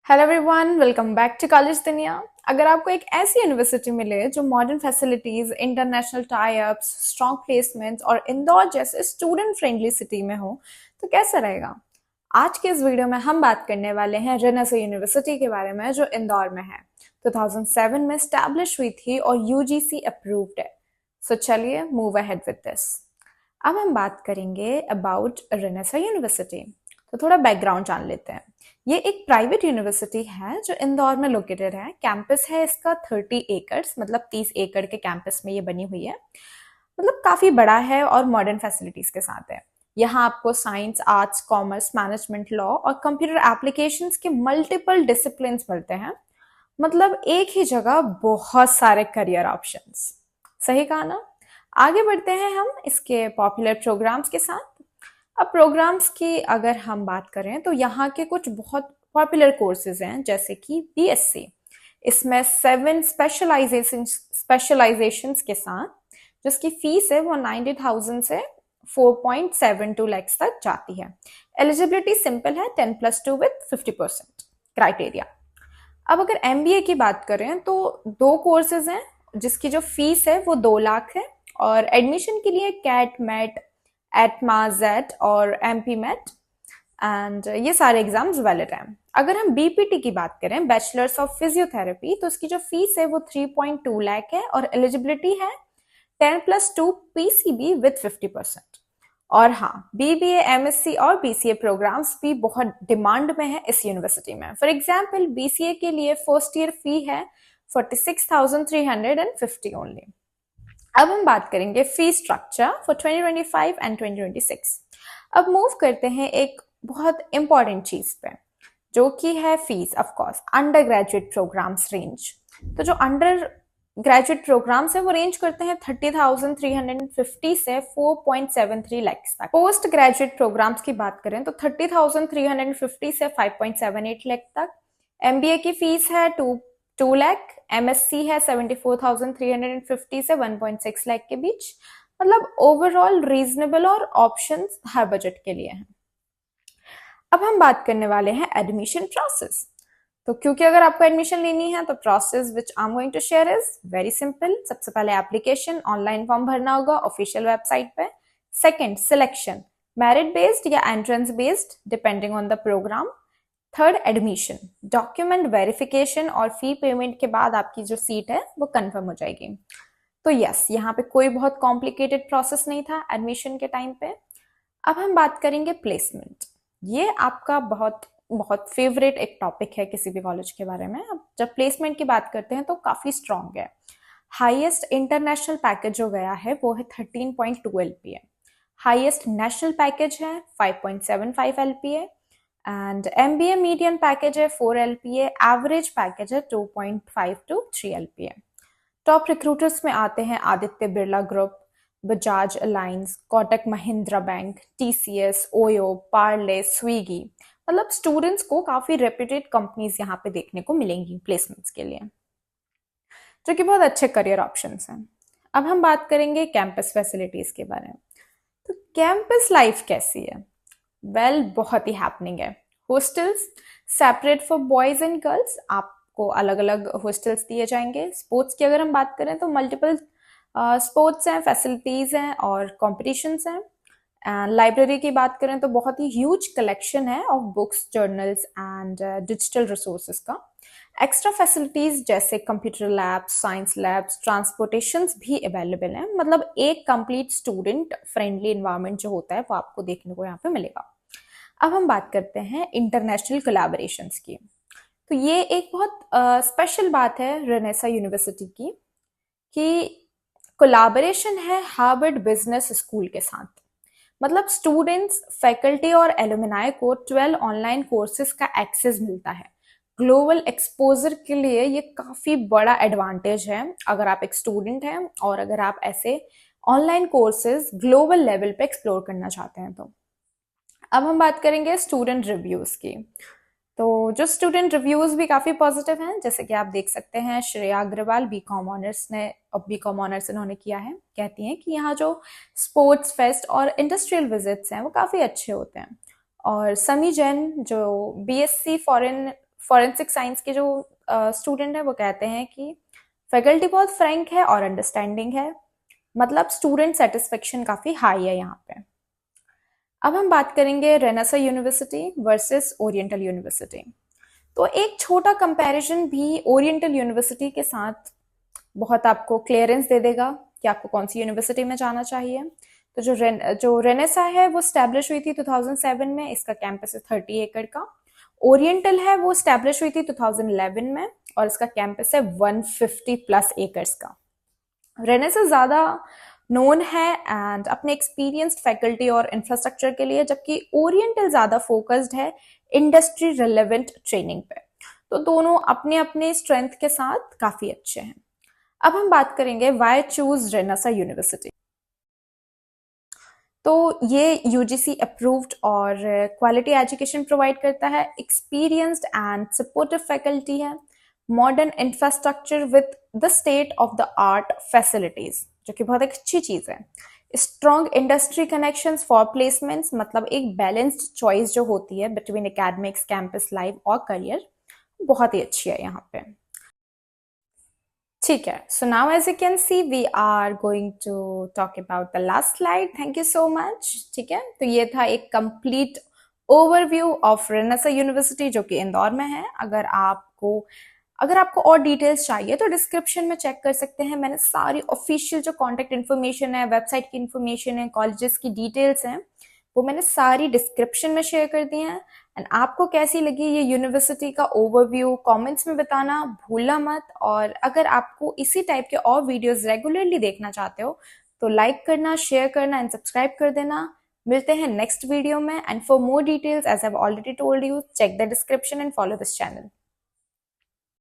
Hello everyone, welcome back to college Duniya. अगर आपको एक ऐसी यूनिवर्सिटी मिले जो modern facilities, international tie ups, strong placements और इंदौर जैसे स्टूडेंट फ्रेंडली सिटी में हो तो कैसा रहेगा। आज के इस वीडियो में हम बात करने वाले हैं रेनेसां यूनिवर्सिटी के बारे में जो इंदौर में है। 2007 में स्टैब्लिश हुई थी और यूजीसी अप्रूव्ड है। सो चलिए मूव अहेड विद दिस। अब हम बात करेंगे अबाउट रेनेसां यूनिवर्सिटी। तो थोड़ा बैकग्राउंड जान लेते हैं। ये एक प्राइवेट यूनिवर्सिटी है जो इंदौर में लोकेटेड है। कैंपस है इसका 30 एकड़, मतलब 30 एकड़ के कैंपस में ये बनी हुई है। मतलब काफी बड़ा है और मॉडर्न फैसिलिटीज के साथ है। यहाँ आपको science, arts, commerce, management, law और कंप्यूटर एप्लीकेशंस के मल्टीपल डिसिप्लिन्स मिलते हैं। मतलब एक ही जगह बहुत सारे करियर ऑप्शंस। सही कहा ना। आगे बढ़ते हैं हम इसके पॉपुलर प्रोग्राम्स के साथ। अब प्रोग्राम्स की अगर हम बात करें तो यहाँ के कुछ बहुत पॉपुलर कोर्सेज हैं, जैसे कि बीएससी। इसमें 7 स्पेशलाइजेशंस के साथ जिसकी फीस है वो 90,000 से 4.72 लाख तक जाती है। एलिजिबिलिटी सिंपल है, 10+2 विद 50% क्राइटेरिया। अब अगर एमबीए की बात करें तो 2 कोर्सेज हैं जिसकी जो फीस है वो 2 लाख है और एडमिशन के लिए कैट, मैट, एटमा, जेट और एमपी मैट एंड ये सारे एग्जाम्स वैलिड हैं। अगर हम बीपीटी की बात करें, बैचलर्स ऑफ फिजियोथेरेपी, तो इसकी जो फीस है वो 3.2 लाख है और एलिजिबिलिटी है 10+2 पीसीबी विद 50%। और हाँ, बीबीए, एमएससी और बीसीए प्रोग्राम्स भी बहुत डिमांड में है इस यूनिवर्सिटी में। फॉर एग्जाम्पल बीसीए के लिए फर्स्ट ईयर फी है 46,350 ओनली। अब हम बात करेंगे फी स्ट्रक्चर फॉर 2025 एंड 2026। अब मूव करते हैं एक बहुत इंपॉर्टेंट चीज पे, जो कि है fees. Of course undergraduate programmes range. तो जो अंडर ग्रेजुएट प्रोग्राम्स है वो रेंज करते हैं 30,350 से 4.73 लाख तक। पोस्ट ग्रेजुएट प्रोग्राम्स की बात करें तो 30,350 से 5.78 लाख तक। एमबीए की फीस है 2 लाख। एमएससी है 74,350 से 1.6 लाख के बीच। मतलब ओवरऑल रीजनेबल और ऑप्शंस हर बजट के लिए हैं। अब हम बात करने वाले हैं एडमिशन प्रोसेस। तो क्योंकि अगर आपको एडमिशन लेनी है तो process which I am going to share is very simple. सबसे पहले एप्लीकेशन ऑनलाइन फॉर्म भरना होगा ऑफिशियल वेबसाइट पे। सेकंड, सिलेक्शन मेरिट बेस्ड या entrance based depending on the programme. Third, admission document verification और फी पेमेंट के बाद आपकी जो सीट है वो कंफर्म हो जाएगी। तो यस, यहाँ पे कोई बहुत कॉम्प्लिकेटेड प्रोसेस नहीं था एडमिशन के टाइम पे। अब हम बात करेंगे प्लेसमेंट। ये आपका बहुत बहुत फेवरेट एक टॉपिक है किसी भी कॉलेज के बारे में। अब जब प्लेसमेंट की बात करते हैं तो काफी स्ट्रांग है। हाईएस्ट इंटरनेशनल पैकेज जो गया है वो है 13.2 LPA। हाईएस्ट नेशनल पैकेज है 5.75 LPA and MBA median package है 4 LPA। एवरेज पैकेज है 2.5 to 3 LPA। टॉप रिक्रूटर्स में आते हैं Aditya Birla group, Bajaj alliance, Kotak Mahindra bank, TCS, OYO, Parle, Swiggy. मतलब स्टूडेंट्स को काफी रेप्यूटेड कंपनीज यहाँ पे देखने को मिलेंगी प्लेसमेंट्स के लिए, जो कि बहुत अच्छे करियर ऑप्शंस हैं। अब हम बात करेंगे कैंपस फैसिलिटीज के बारे में। तो कैंपस लाइफ कैसी है? वेल, बहुत ही हैपनिंग है। Hostels separate for boys and girls, आपको अलग अलग हॉस्टल्स दिए जाएंगे। स्पोर्ट्स की अगर हम बात करें तो मल्टीपल स्पोर्ट्स हैं, फैसिलिटीज हैं और कॉम्पिटिशन्स हैं। लाइब्रेरी की बात करें तो बहुत ही ह्यूज कलेक्शन है of books, journals and digital resources का। एक्स्ट्रा फैसिलिटीज जैसे कंप्यूटर लैब्स, साइंस लैब्स, ट्रांसपोर्टेशंस भी अवेलेबल हैं। मतलब एक कंप्लीट स्टूडेंट फ्रेंडली इन्वायरमेंट जो होता है वो आपको देखने को यहाँ पे मिलेगा। अब हम बात करते हैं इंटरनेशनल कोलैबोरेशंस की। तो ये एक बहुत स्पेशल बात है रेनेसां यूनिवर्सिटी की कि कोलैबोरेशन है हार्वर्ड बिजनेस स्कूल के साथ। मतलब स्टूडेंट्स, फैकल्टी और एलुमनाई को 12 ऑनलाइन कोर्सेज का एक्सेस मिलता है। ग्लोबल एक्सपोजर के लिए ये काफी बड़ा एडवांटेज है अगर आप एक स्टूडेंट हैं और अगर आप ऐसे ऑनलाइन कोर्सेज ग्लोबल लेवल पे एक्सप्लोर करना चाहते हैं तो। अब हम बात करेंगे स्टूडेंट रिव्यूज की। तो जो स्टूडेंट रिव्यूज भी काफी पॉजिटिव हैं, जैसे कि आप देख सकते हैं श्रेया अग्रवाल बीकॉम ऑनर्स इन्होंने किया है, कहती हैं कि यहाँ जो स्पोर्ट्स फेस्ट और इंडस्ट्रियल विजिट्स हैं वो काफी अच्छे होते हैं। और समी जैन जो बीएससी फॉरेंसिक साइंस के जो स्टूडेंट है वो कहते हैं कि फैकल्टी बहुत फ्रैंक है और अंडरस्टैंडिंग है, मतलब स्टूडेंट सेटिस्फेक्शन काफ़ी हाई है यहाँ पे। अब हम बात करेंगे Renaissance university versus oriental university. तो एक छोटा कंपैरिजन भी ओरिएंटल यूनिवर्सिटी के साथ बहुत आपको क्लियरेंस दे देगा कि आपको कौन सी यूनिवर्सिटी में जाना चाहिए। तो जो रेनेसा है वो स्टैब्लिश हुई थी 2007 में, इसका कैंपस है 30 एकड़ का। ओरिएंटल है वो स्टैब्लिश हुई थी 2011 में और इसका कैंपस है 150 प्लस एकर्स का। रेनेसा ज़्यादा नोन है एंड अपने एक्सपीरियंस्ड फैकल्टी और इंफ्रास्ट्रक्चर के लिए, जबकि ओरिएंटल ज़्यादा फोकस्ड है इंडस्ट्री रिलेवेंट ट्रेनिंग पे। तो दोनों अपने अपने स्ट्रेंथ के साथ काफ़ी अच्छे हैं। अब हम बात करेंगे वाई चूज रेनेसा यूनिवर्सिटी। तो ये यूजीसी अप्रूव्ड और क्वालिटी एजुकेशन प्रोवाइड करता है, एक्सपीरियंस्ड एंड सपोर्टिव फैकल्टी है, modern infrastructure with the state of the art facilities, जो कि बहुत एक अच्छी चीज़ है। Strong industry connections for placements, मतलब एक बैलेंस्ड चॉइस जो होती है बिटवीन एकेडमिक्स, कैंपस लाइफ और करियर, बहुत ही अच्छी है यहाँ पे। ठीक है, so now as you can see we are going to talk about the last slide. Thank you so much. ठीक है, तो ये था एक complete overview of Renaissance university जो कि इंदौर में है। अगर आपको और डिटेल्स चाहिए तो डिस्क्रिप्शन में चेक कर सकते हैं, मैंने सारी ऑफिशियल जो कॉन्टेक्ट इन्फॉर्मेशन है, वेबसाइट की इन्फॉर्मेशन है, कॉलेजेस की डिटेल्स हैं, वो मैंने सारी डिस्क्रिप्शन में शेयर कर दी हैं। एंड आपको कैसी लगी ये यूनिवर्सिटी का ओवरव्यू कमेंट्स में बताना भूलना मत। और अगर आपको इसी टाइप के और वीडियोस रेगुलरली देखना चाहते हो तो लाइक करना, शेयर करना एंड सब्सक्राइब कर देना। मिलते हैं नेक्स्ट वीडियो में। And for more details, as I have already told you, check the description and follow this channel.